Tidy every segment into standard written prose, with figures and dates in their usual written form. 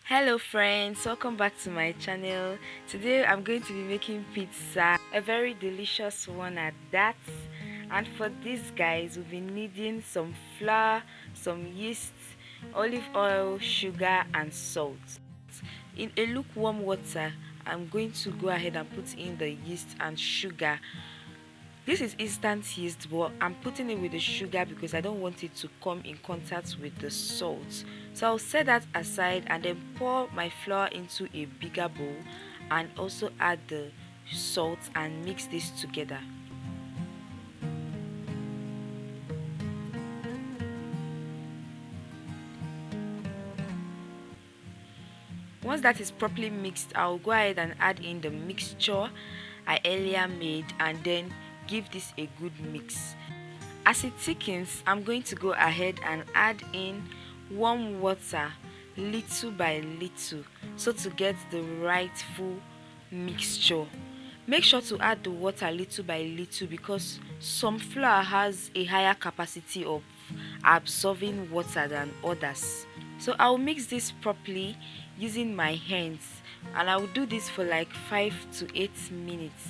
Hello friends, welcome back to my channel. Today I'm going to be making pizza, a very delicious one at that. And for this guys, we'll be needing some flour, some yeast, olive oil, sugar and salt. In a lukewarm water, I'm going to go ahead and put in the yeast and sugar. This is instant yeast, but I'm putting it with the sugar because I don't want it to come in contact with the salt. So I'll set that aside and then pour my flour into a bigger bowl and also add the salt and mix this together. Once that is properly mixed, I'll go ahead and add in the mixture I earlier made and then give this a good mix. As it thickens, I'm going to go ahead and add in warm water little by little so to get the right full mixture. Make sure to add the water little by little because some flour has a higher capacity of absorbing water than others. So I'll mix this properly using my hands and I will do this for like 5 to 8 minutes.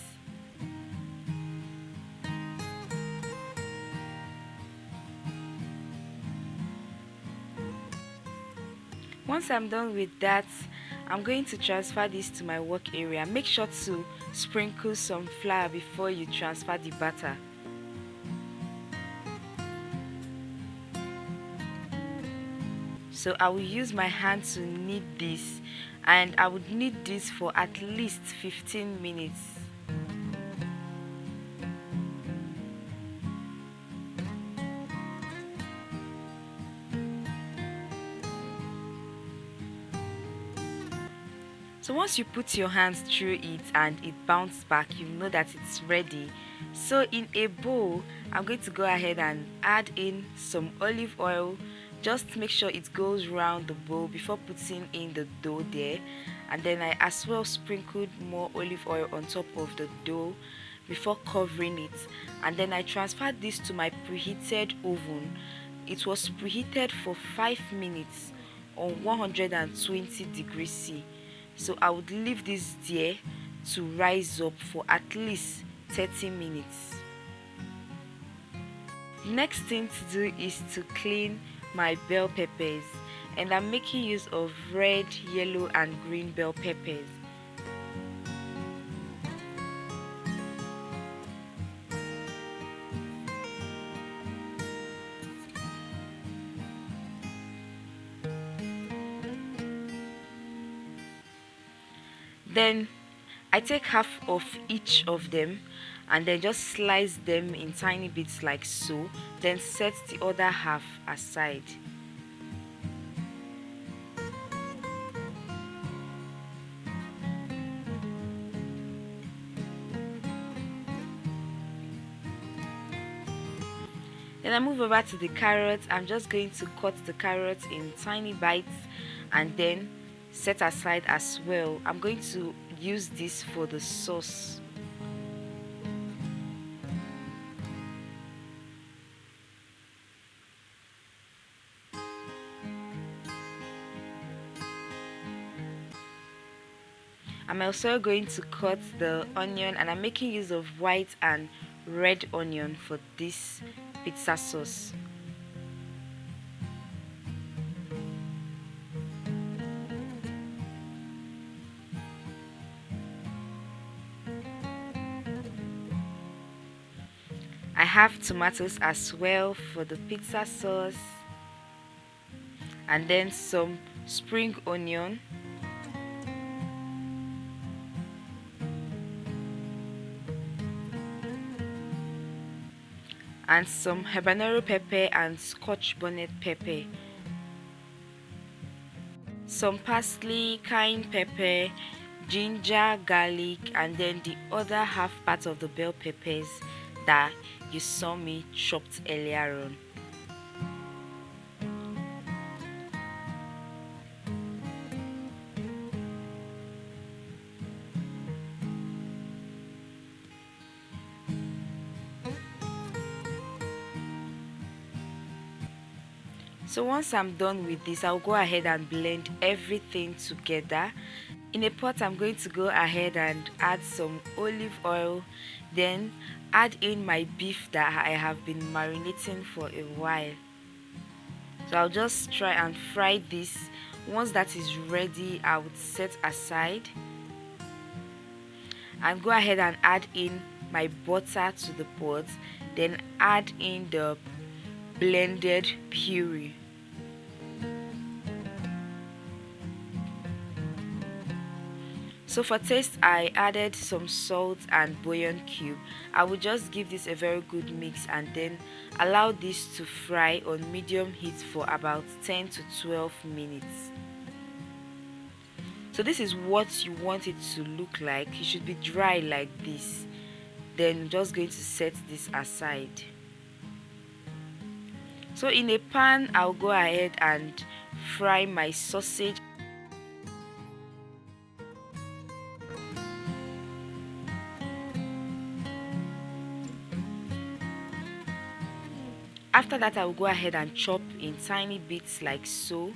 Once I'm done with that, I'm going to transfer this to my work area. Make sure to sprinkle some flour before you transfer the batter. So I will use my hand to knead this and I would knead this for at least 15 minutes. So once you put your hands through it and it bounces back, you know that it's ready. So in a bowl, I'm going to go ahead and add in some olive oil. Just make sure it goes round the bowl before putting in the dough there. And then I as well sprinkled more olive oil on top of the dough before covering it. And then I transferred this to my preheated oven. It was preheated for 5 minutes on 120 degrees C. So I would leave this there to rise up for at least 30 minutes. Next thing to do is to clean my bell peppers, and I'm making use of red, yellow and green bell peppers. Then I take half of each of them and then just slice them in tiny bits like so, then set the other half aside. Then I move over to the carrots. I'm just going to cut the carrots in tiny bites and then set aside as well. I'm going to use this for the sauce. I'm also going to cut the onion and I'm making use of white and red onion for this pizza sauce. I have tomatoes as well for the pizza sauce and then some spring onion and some habanero pepper and scotch bonnet pepper, some parsley, cayenne pepper, ginger, garlic, and then the other half part of the bell peppers that you saw me chopped earlier on. So once I'm done with this, I'll go ahead and blend everything together. In a pot, I'm going to go ahead and add some olive oil, then add in my beef that I have been marinating for a while. So I'll just try and fry this. Once that is ready, I would set aside and go ahead and add in my butter to the pot, then add in the blended puree. So for taste, I added some salt and bouillon cube. I will just give this a very good mix and then allow this to fry on medium heat for about 10 to 12 minutes. So this is what you want it to look like. It should be dry like this. Then I'm just going to set this aside. So in a pan, I'll go ahead and fry my sausage. After that, I will go ahead and chop in tiny bits like so.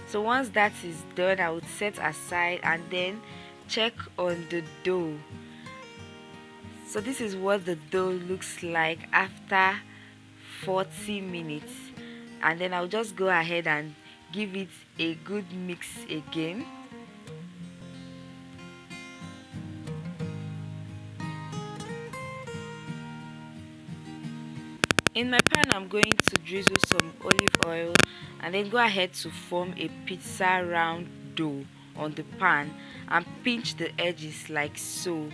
So once that is done, I would set aside and then check on the dough. So this is what the dough looks like after 40 minutes, and then I'll just go ahead and give it a good mix again. In my pan, I'm going to drizzle some olive oil and then go ahead to form a pizza round dough on the pan and pinch the edges like so.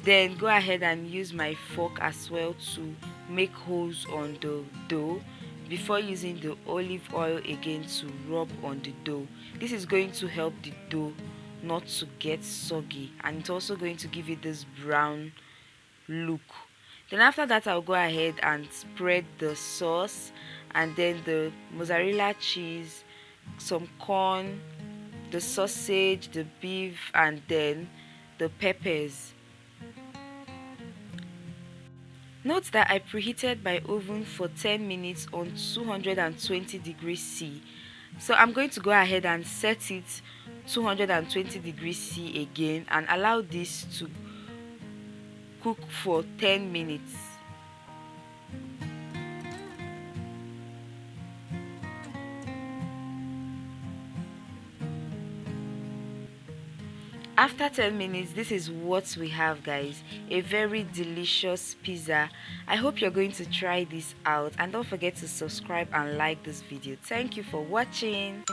Then go ahead and use my fork as well to make holes on the dough before using the olive oil again to rub on the dough. This is going to help the dough not to get soggy, and it's also going to give it this brown look. Then after that, I'll go ahead and spread the sauce and then the mozzarella cheese, some corn, the sausage, the beef, and then the peppers. Note that I preheated my oven for 10 minutes on 220 degrees C. So I'm going to go ahead and set it 220 degrees C again and allow this to cook for 10 minutes. After 10 minutes, this is what we have, guys. A very delicious pizza. I hope you're going to try this out, and don't forget to subscribe and like this video. Thank you for watching.